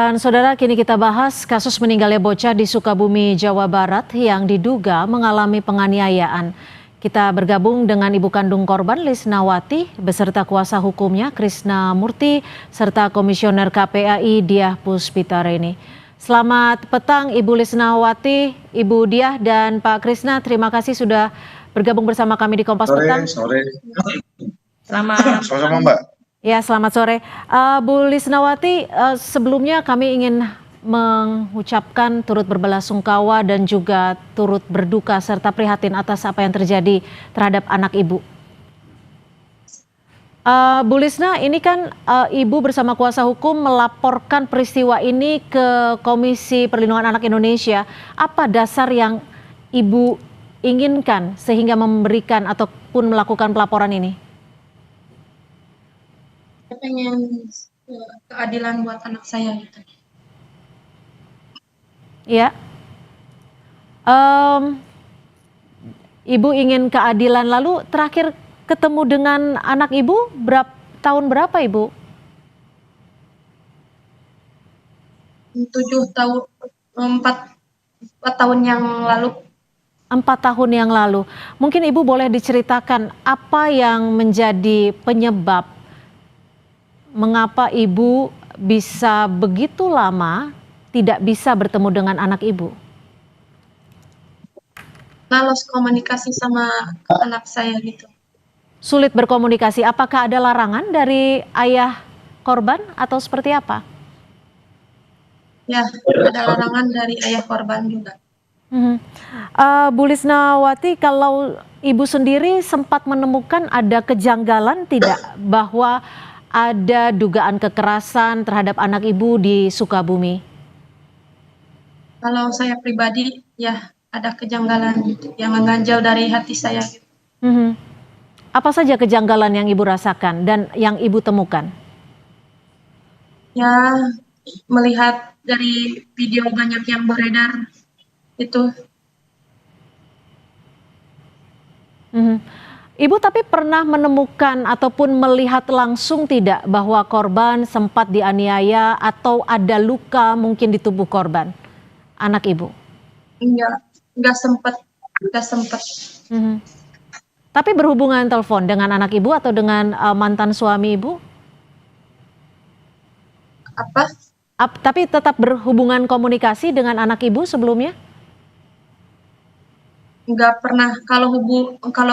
Dan saudara, kini kita bahas kasus meninggalnya bocah di Sukabumi, Jawa Barat yang diduga mengalami penganiayaan. Kita bergabung dengan ibu kandung korban Lisnawati beserta kuasa hukumnya Krisna Murti serta Komisioner KPAI Diah Puspitareni. Selamat petang Ibu Lisnawati, Ibu Diah dan Pak Krisna, terima kasih sudah bergabung bersama kami di Kompas Petang. Sore. Selamat Sama-sama Mbak. Ya, selamat sore. Bu Lisnawati, sebelumnya kami ingin mengucapkan turut berbelasungkawa dan juga turut berduka serta prihatin atas apa yang terjadi terhadap anak Ibu. Bu Lisna, ini kan Ibu bersama kuasa hukum melaporkan peristiwa ini ke Komisi Perlindungan Anak Indonesia. Apa dasar yang Ibu inginkan sehingga memberikan ataupun melakukan pelaporan ini? Saya pengen keadilan buat anak saya gitu. Ya, Ibu ingin keadilan. Lalu terakhir ketemu dengan anak Ibu tahun berapa Ibu? 4 tahun yang lalu. 4 tahun yang lalu. Mungkin Ibu boleh diceritakan apa yang menjadi penyebab mengapa Ibu bisa begitu lama tidak bisa bertemu dengan anak Ibu? Lost komunikasi sama anak saya gitu. Sulit berkomunikasi. Apakah ada larangan dari ayah korban atau seperti apa? Ya, ada larangan dari ayah korban juga. Bu Lisnawati, kalau Ibu sendiri sempat menemukan ada kejanggalan tidak bahwa ada dugaan kekerasan terhadap anak Ibu di Sukabumi? Kalau saya pribadi, ya ada kejanggalan gitu, yang mengganjal dari hati saya gitu. Apa saja kejanggalan yang Ibu rasakan dan yang Ibu temukan? Ya, melihat dari video banyak yang beredar itu. Ibu tapi pernah menemukan ataupun melihat langsung tidak bahwa korban sempat dianiaya atau ada luka mungkin di tubuh korban, anak Ibu? Enggak sempat. Tapi berhubungan telepon dengan anak Ibu atau dengan mantan suami Ibu? Apa? Tapi tetap berhubungan komunikasi dengan anak Ibu sebelumnya? Enggak pernah. Kalau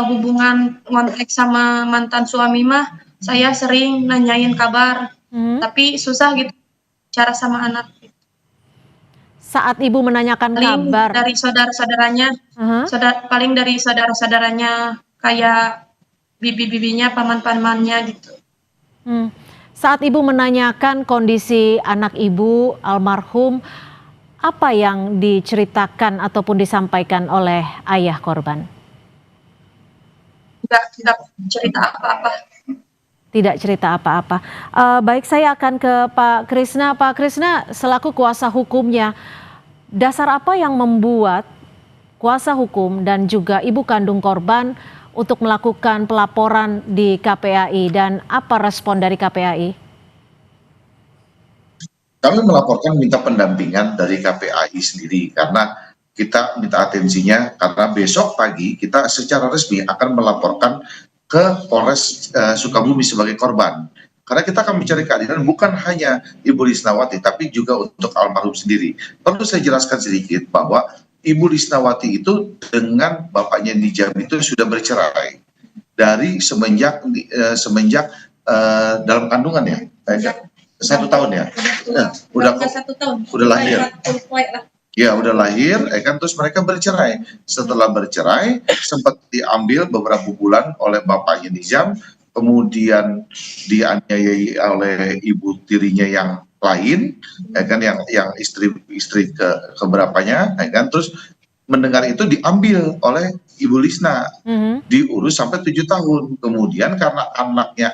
hubungan ngontak sama mantan suami mah saya sering nanyain kabar, tapi susah gitu cara sama anak. Saat Ibu menanyakan kabar dari saudara-saudaranya, paling dari saudara-saudaranya kayak bibi-bibinya, paman-pamannya gitu. Saat Ibu menanyakan kondisi anak Ibu almarhum, apa yang diceritakan ataupun disampaikan oleh ayah korban? Tidak cerita apa-apa. Tidak cerita apa-apa. Baik, saya akan ke Pak Krisna. Pak Krisna, selaku kuasa hukumnya, dasar apa yang membuat kuasa hukum dan juga ibu kandung korban untuk melakukan pelaporan di KPAI dan apa respon dari KPAI? Kami melaporkan minta pendampingan dari KPAI sendiri karena kita minta atensinya karena besok pagi kita secara resmi akan melaporkan ke Polres Sukabumi sebagai korban. Karena kita akan mencari keadilan bukan hanya Ibu Lisnawati tapi juga untuk almarhum sendiri. Perlu saya jelaskan sedikit bahwa Ibu Lisnawati itu dengan bapaknya Nijam itu sudah bercerai dari semenjak dalam kandungan ya. 1 tahun ya. Udah 1 tahun. Udah lahir. Ya, udah lahir, kan terus mereka bercerai. Setelah bercerai, sempat diambil beberapa bulan oleh bapaknya Nizam, kemudian dianiayai oleh ibu tirinya yang lain, kan yang istri keberapanya, kan terus mendengar itu diambil oleh Ibu Lisna, diurus sampai 7 tahun. Kemudian karena anaknya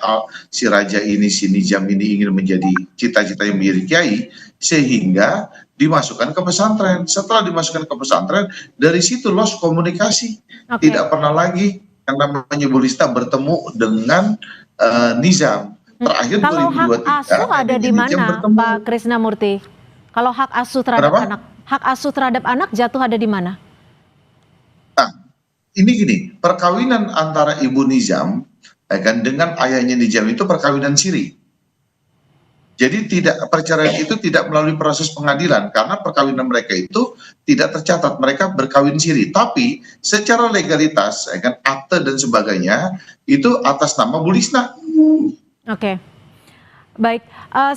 si Raja ini, si Nijam ini ingin menjadi cita-citanya menjadi kiai, sehingga dimasukkan ke pesantren. Setelah dimasukkan ke pesantren, dari situ lost komunikasi. Tidak pernah lagi yang namanya Ibu Lisna bertemu dengan Nizam. Terakhir kalau 2023. Hak asuh ada di mana, Pak Krisna Murti? Kalau hak asuh terhadap Kenapa? hak asuh terhadap anak jatuh ada di mana? Nah, ini gini, perkawinan antara Ibu Nizam ya kan, dengan ayahnya Nizam itu perkawinan siri. Jadi perceraian itu tidak melalui proses pengadilan karena perkawinan mereka itu tidak tercatat, mereka berkawin siri. Tapi secara legalitas, ya kan, akte dan sebagainya itu atas nama Bu Lisna. Oke, baik.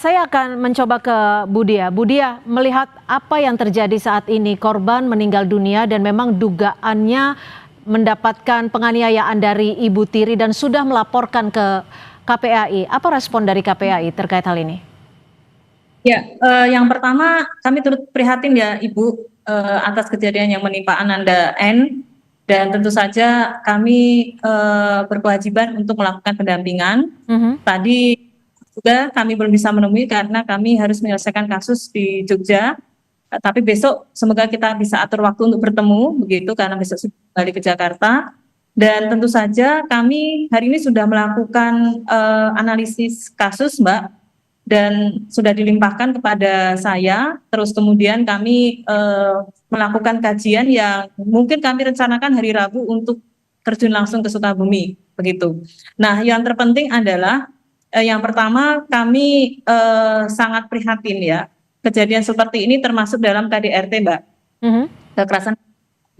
Saya akan mencoba ke Budia. Budia, melihat apa yang terjadi saat ini, korban meninggal dunia dan memang dugaannya mendapatkan penganiayaan dari Ibu Tiri dan sudah melaporkan ke KPAI. Apa respon dari KPAI terkait hal ini? Ya, yang pertama kami turut prihatin ya Ibu atas kejadian yang menimpa Ananda N, dan tentu saja kami berkewajiban untuk melakukan pendampingan. Tadi juga kami belum bisa menemui karena kami harus menyelesaikan kasus di Jogja. Tapi besok semoga kita bisa atur waktu untuk bertemu begitu karena besok sudah kembali ke Jakarta. Dan tentu saja kami hari ini sudah melakukan analisis kasus, Mbak, dan sudah dilimpahkan kepada saya. Terus kemudian kami melakukan kajian yang mungkin kami rencanakan hari Rabu untuk terjun langsung ke Sukabumi begitu. Nah, yang terpenting adalah yang pertama kami sangat prihatin ya, kejadian seperti ini termasuk dalam KDRT, Mbak. Kekerasan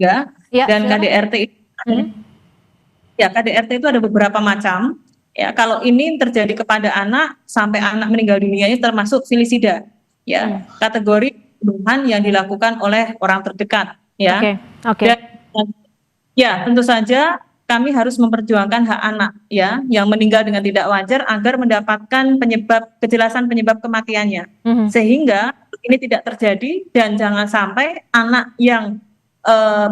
ya, dan KDRT ya, KDRT itu ada beberapa macam. Ya, kalau ini terjadi kepada anak sampai anak meninggal dunia ini termasuk filisida, ya, kategori pembunuhan yang dilakukan oleh orang terdekat, ya. Dan, ya, tentu saja kami harus memperjuangkan hak anak, ya, yang meninggal dengan tidak wajar agar mendapatkan kejelasan penyebab kematiannya, sehingga ini tidak terjadi dan jangan sampai anak yang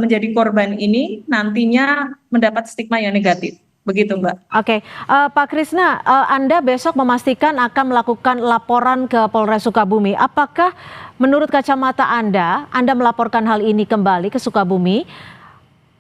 menjadi korban ini nantinya mendapat stigma yang negatif. Begitu, Mbak. Oke, Pak Krisna, Anda besok memastikan akan melakukan laporan ke Polres Sukabumi. Apakah menurut kacamata Anda melaporkan hal ini kembali ke Sukabumi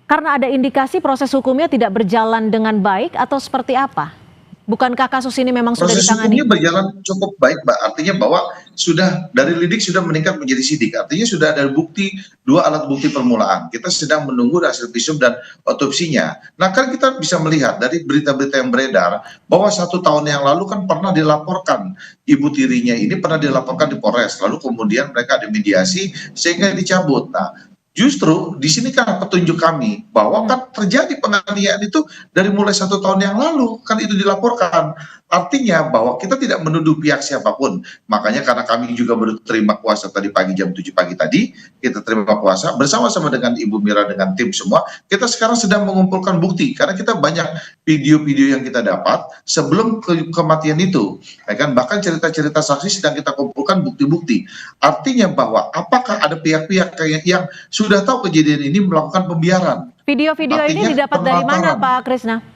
karena ada indikasi proses hukumnya tidak berjalan dengan baik atau seperti apa? Bukankah kasus ini memang sudah ditangani? Proses hukumnya berjalan cukup baik, Mbak. Artinya bahwa sudah dari lidik sudah meningkat menjadi sidik. Artinya sudah ada bukti, 2 alat bukti permulaan. Kita sedang menunggu hasil visum dan otopsinya. Nah, kan kita bisa melihat dari berita-berita yang beredar bahwa 1 tahun yang lalu kan pernah dilaporkan ibu tirinya ini pernah dilaporkan di Polres. Lalu kemudian mereka ada mediasi sehingga dicabut. Nah, justru di sini kan petunjuk kami bahwa kan terjadi penganiayaan itu dari mulai 1 tahun yang lalu kan itu dilaporkan. Artinya bahwa kita tidak menuduh pihak siapapun. Makanya karena kami juga baru terima kuasa tadi pagi jam 7 pagi tadi, kita terima kuasa bersama-sama dengan Ibu Mira dengan tim semua. Kita sekarang sedang mengumpulkan bukti karena kita banyak video-video yang kita dapat sebelum kematian itu. Ya kan, bahkan cerita-cerita saksi sedang kita kumpulkan bukti-bukti. Artinya bahwa apakah ada pihak-pihak yang sudah tahu kejadian ini melakukan pembiaran. Video-video ini didapat dari mana, Pak Krisna?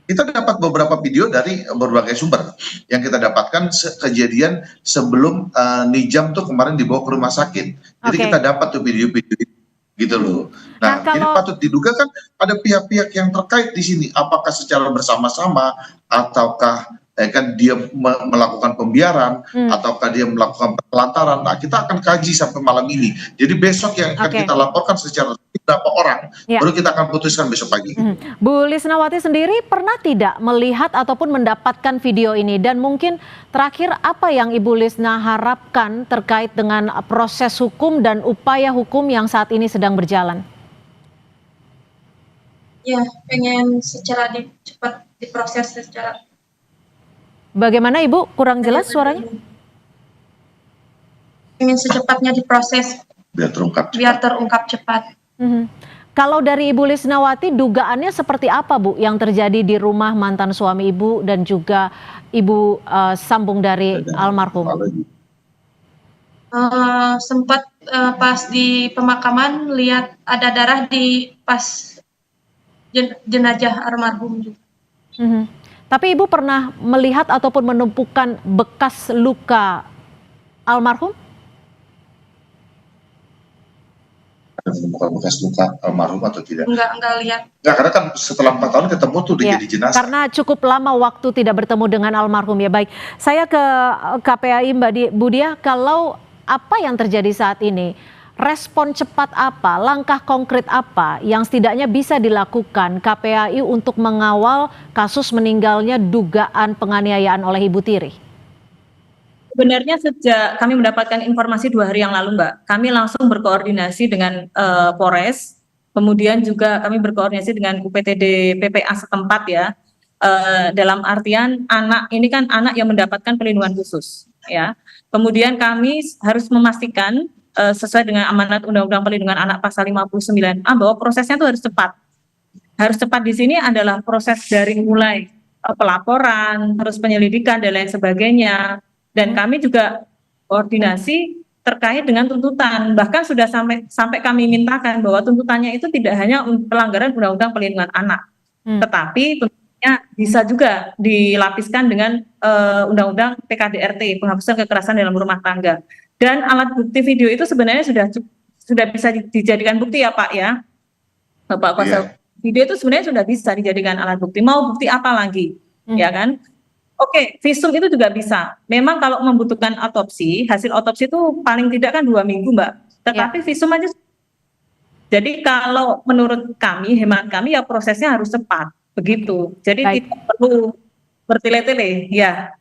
Kita dapat beberapa video dari berbagai sumber yang kita dapatkan kejadian sebelum Nizam tuh kemarin dibawa ke rumah sakit. Jadi kita dapat tuh video-video gitu loh. Nah, jadi patut diduga kan ada pihak-pihak yang terkait di sini. Apakah secara bersama-sama ataukah kan dia melakukan pembiaran ataukah dia melakukan penelantaran. Nah, kita akan kaji sampai malam ini. Jadi besok yang akan kita laporkan secara berapa orang, baru kita akan putuskan besok pagi. Bu Lisnawati sendiri pernah tidak melihat ataupun mendapatkan video ini? Dan mungkin terakhir apa yang Ibu Lisna harapkan terkait dengan proses hukum dan upaya hukum yang saat ini sedang berjalan? Ya, pengen secara cepat diproses secara. Bagaimana Ibu? Kurang jelas suaranya? Pengen secepatnya diproses biar terungkap cepat. Kalau dari Ibu Lisnawati, dugaannya seperti apa, Bu, yang terjadi di rumah mantan suami Ibu dan juga Ibu sambung dari almarhum? Sempat pas di pemakaman lihat ada darah di pas jenazah almarhum juga. Tapi Ibu pernah melihat ataupun menumpukan bekas luka almarhum? menemukan bekas luka almarhum atau tidak? Enggak lihat. Enggak, karena kan setelah 4 tahun ketemu tuh Ya, jadi jenazah. karena cukup lama waktu tidak bertemu dengan almarhum ya. Baik, saya ke KPAI Bu Diah, kalau apa yang terjadi saat ini, respon cepat apa, langkah konkret apa yang setidaknya bisa dilakukan KPAI untuk mengawal kasus meninggalnya dugaan penganiayaan oleh Ibu Tiri? Sebenarnya sejak kami mendapatkan informasi 2 hari yang lalu, Mbak, kami langsung berkoordinasi dengan Polres, kemudian juga kami berkoordinasi dengan UPTD PPA setempat ya, dalam artian anak ini kan anak yang mendapatkan perlindungan khusus, ya. Kemudian kami harus memastikan sesuai dengan amanat Undang-Undang Perlindungan Anak Pasal 59A bahwa prosesnya itu harus cepat. Harus cepat di sini adalah proses dari mulai pelaporan, terus penyelidikan dan lain sebagainya. Dan kami juga koordinasi terkait dengan tuntutan, bahkan sudah sampai kami mintakan bahwa tuntutannya itu tidak hanya pelanggaran Undang-Undang Perlindungan Anak, tetapi tentunya bisa juga dilapiskan dengan Undang-Undang PKDRT, penghapusan kekerasan dalam rumah tangga. Dan alat bukti video itu sebenarnya sudah bisa dijadikan bukti ya Pak ya, Bapak Kuasa. Video itu sebenarnya sudah bisa dijadikan alat bukti. Mau bukti apa lagi, ya kan? Oke, visum itu juga bisa. Memang kalau membutuhkan otopsi, hasil otopsi itu paling tidak kan 2 minggu, Mbak. Tetapi visum aja. Jadi kalau menurut kami, hemat kami ya prosesnya harus cepat, begitu. Jadi tidak perlu bertele-tele, ya.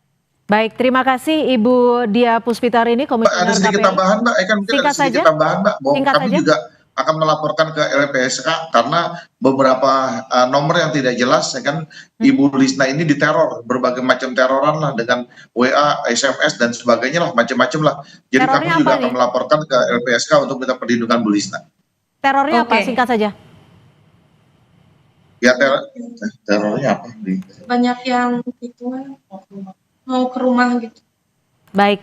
Baik, terima kasih Ibu Diah Puspitarini, Komisioner KPAI. Ada sedikit tambahan, Mbak. Mungkin ada sedikit tambahan, Mbak. Bahwa kami juga akan melaporkan ke LPSK karena beberapa nomor yang tidak jelas, ya kan, Ibu Lisna ini diteror, berbagai macam teroran lah dengan WA, SMS dan sebagainya lah, macam-macam lah. Jadi Terornya kami juga apa akan melaporkan ke LPSK untuk minta perlindungan Bu Lisna. Terornya apa? Singkat saja. Ya terornya apa? Banyak yang itu mau ke rumah gitu. Baik,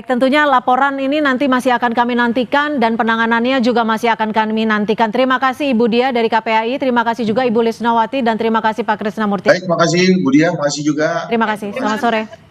tentunya laporan ini nanti masih akan kami nantikan dan penanganannya juga masih akan kami nantikan. Terima kasih Ibu Diah dari KPAI, terima kasih juga Ibu Lisnawati dan terima kasih Pak Krisnamurti. Baik, terima kasih Bu Diah, terima kasih juga. Terima kasih, selamat sore.